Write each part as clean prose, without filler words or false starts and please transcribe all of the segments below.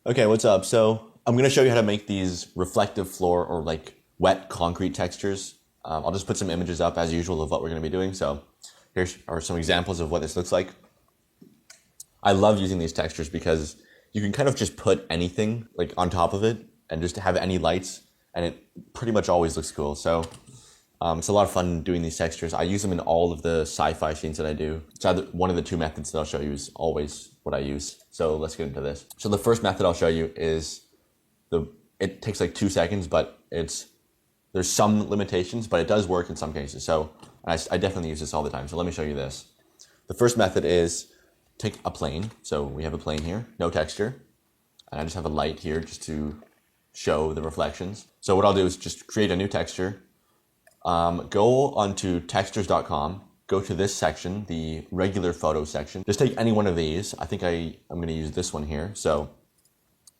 Okay, what's up? So I'm going to show you how to make these reflective floor or like wet concrete textures. I'll just put some images up as usual of what we're going to be doing. So here are some examples of what this looks like. I love using these textures because you can kind of just put anything like on top of it and just have any lights and it pretty much always looks cool. So it's a lot of fun doing these textures. I use them in all of the sci-fi scenes that I do. So one of the two methods that I'll show you is always what I use. So let's get into this. So the first method I'll show you is it takes like 2 seconds, but there's some limitations, but it does work in some cases. So I definitely use this all the time. So let me show you this. The first method is take a plane. So we have a plane here, no texture. And I just have a light here just to show the reflections. So what I'll do is just create a new texture. Go onto textures.com, go to this section, the regular photo section. Just take any one of these. I think I'm going to use this one here. So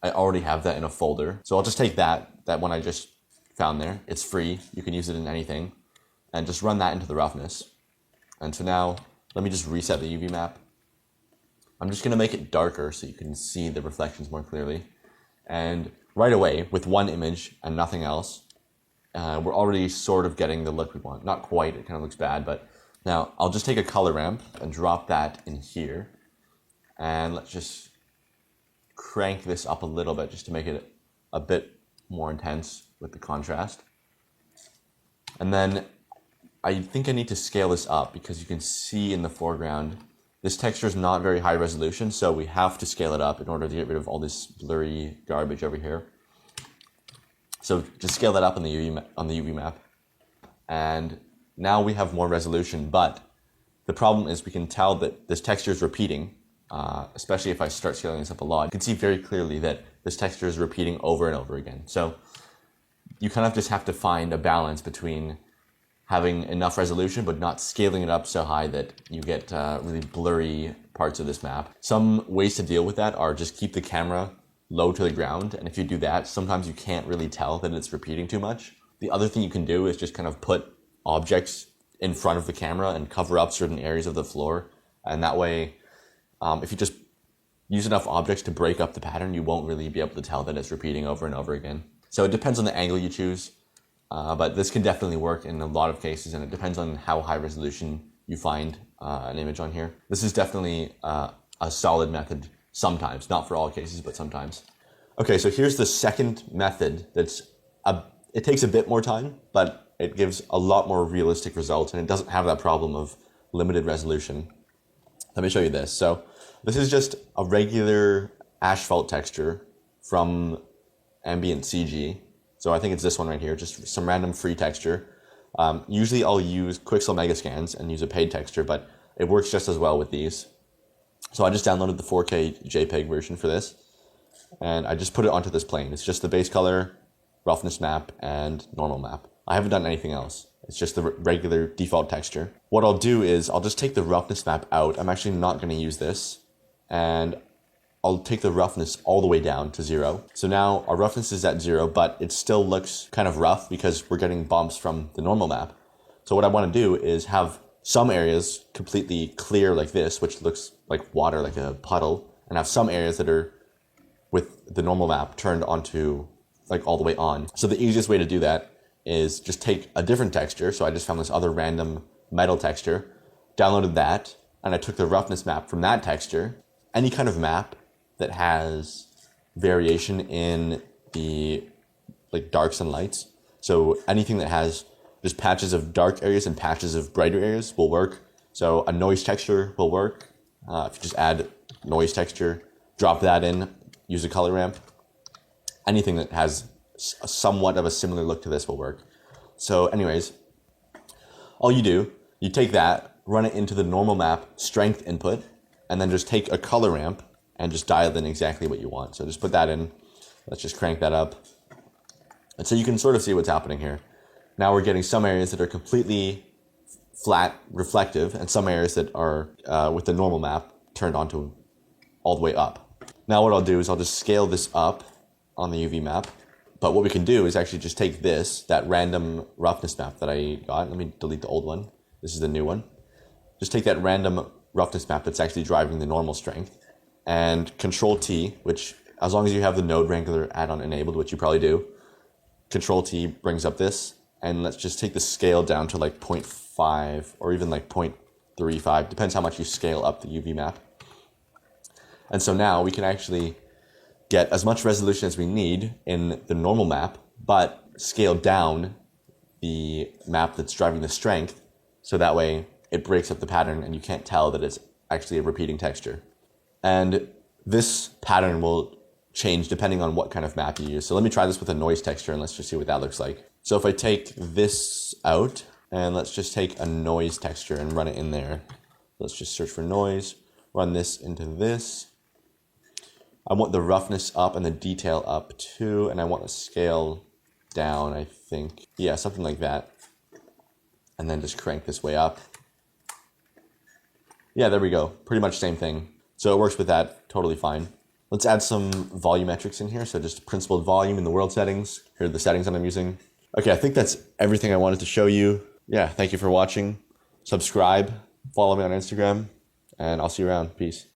I already have that in a folder. So I'll just take that one I just found there. It's free. You can use it in anything. And just run that into the roughness. And so now let me just reset the UV map. I'm just going to make it darker so you can see the reflections more clearly. And right away, with one image and nothing else, we're already sort of getting the look we want. Not quite, it kind of looks bad, but now I'll just take a color ramp and drop that in here. And let's just crank this up a little bit just to make it a bit more intense with the contrast. And then I think I need to scale this up because you can see in the foreground, this texture is not very high resolution, so we have to scale it up in order to get rid of all this blurry garbage over here. So just scale that up on the UV map. And now we have more resolution, but the problem is we can tell that this texture is repeating, especially if I start scaling this up a lot. You can see very clearly that this texture is repeating over and over again. So you kind of just have to find a balance between having enough resolution but not scaling it up so high that you get really blurry parts of this map. Some ways to deal with that are just keep the camera low to the ground, and if you do that, sometimes you can't really tell that it's repeating too much. The other thing you can do is just kind of put objects in front of the camera and cover up certain areas of the floor, and that way, if you just use enough objects to break up the pattern, you won't really be able to tell that it's repeating over and over again. So it depends on the angle you choose, but this can definitely work in a lot of cases, and it depends on how high resolution you find an image on here. This is definitely a solid method. Sometimes, not for all cases, but sometimes. Okay, so here's the second method it takes a bit more time, but it gives a lot more realistic results and it doesn't have that problem of limited resolution. Let me show you this. So this is just a regular asphalt texture from Ambient CG. So I think it's this one right here, just some random free texture. Usually I'll use Quixel Megascans and use a paid texture, but it works just as well with these. So I just downloaded the 4K JPEG version for this, and I just put it onto this plane. It's just the base color, roughness map, and normal map. I haven't done anything else. It's just the regular default texture. What I'll do is I'll just take the roughness map out. I'm actually not going to use this, and I'll take the roughness all the way down to 0. So now our roughness is at 0, but it still looks kind of rough because we're getting bumps from the normal map. So what I want to do is have some areas completely clear like this, which looks like water, like a puddle, and have some areas that are with the normal map turned onto like all the way on. So the easiest way to do that is just take a different texture. So I just found this other random metal texture, downloaded that, and I took the roughness map from that texture. Any kind of map that has variation in the like darks and lights. So anything that has just patches of dark areas and patches of brighter areas will work. So a noise texture will work. If you just add noise texture, drop that in, use a color ramp. Anything that has somewhat of a similar look to this will work. So anyways, all you do, you take that, run it into the normal map strength input, and then just take a color ramp and just dial in exactly what you want. So just put that in. Let's just crank that up. And so you can sort of see what's happening here. Now we're getting some areas that are completely flat, reflective, and some areas that are with the normal map turned onto all the way up. Now what I'll do is I'll just scale this up on the UV map. But what we can do is actually just take that random roughness map that I got. Let me delete the old one. This is the new one. Just take that random roughness map that's actually driving the normal strength, and Control T, which as long as you have the Node Wrangler add-on enabled, which you probably do, Control T brings up this, and let's just take the scale down to like 0.5 or even like 0.35, depends how much you scale up the UV map. And so now we can actually get as much resolution as we need in the normal map, but scale down the map that's driving the strength, so that way it breaks up the pattern and you can't tell that it's actually a repeating texture. And this pattern will change depending on what kind of map you use. So let me try this with a noise texture and let's just see what that looks like. So if I take this out and let's just take a noise texture and run it in there. Let's just search for noise, run this into this. I want the roughness up and the detail up too, and I want the scale down, I think. Yeah, something like that. And then just crank this way up. Yeah, there we go. Pretty much same thing. So it works with that totally fine. Let's add some volumetrics in here. So just principled volume in the world settings. Here are the settings that I'm using. Okay, I think that's everything I wanted to show you. Yeah, thank you for watching. Subscribe, follow me on Instagram, and I'll see you around. Peace.